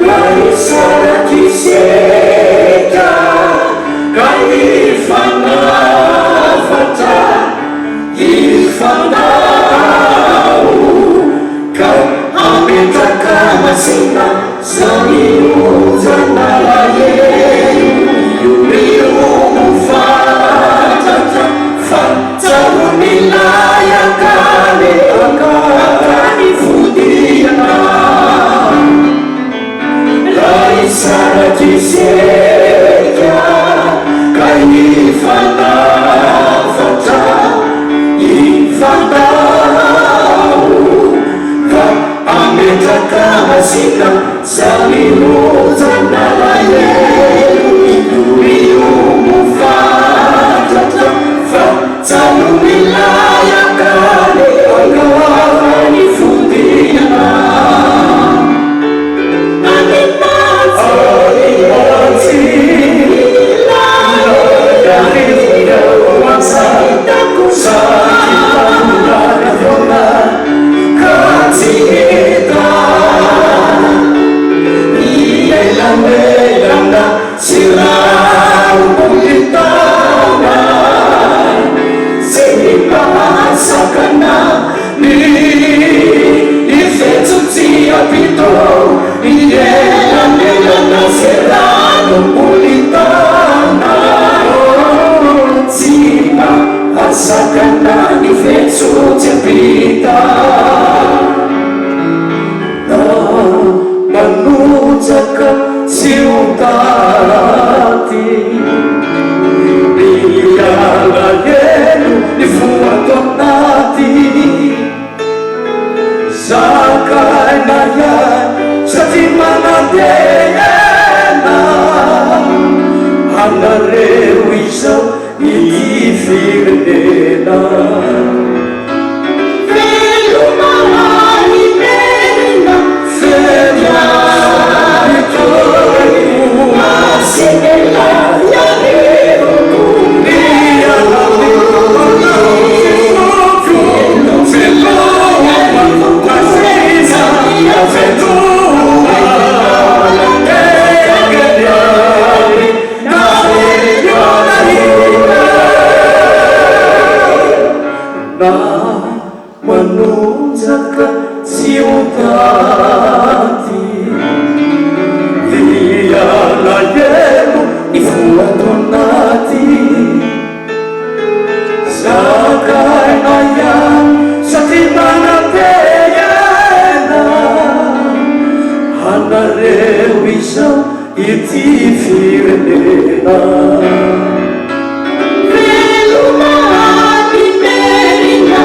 laisaratiseka kaifanavata ifanao ka ametaka masina samiuzanalaye yuriumufatata fatalunilaya kale akanifudiana laisaratiseka kaifanavata ifanao ka ametaka masina samiuzanalaye yuriumufatata fatalunilaya kale akanifudiana Sakana ni fetsu tempita manutaka ciudati Biala yenu ni fuatonati Sakana yan sa timana deyena Hanarewisau ifirnena velumani merina feria vitoriu masinela yarero kumbia manunzaka ciudati liala yenu ifuatonati sakanayan sa timana teyena hanarewisau itifirnena velumani merina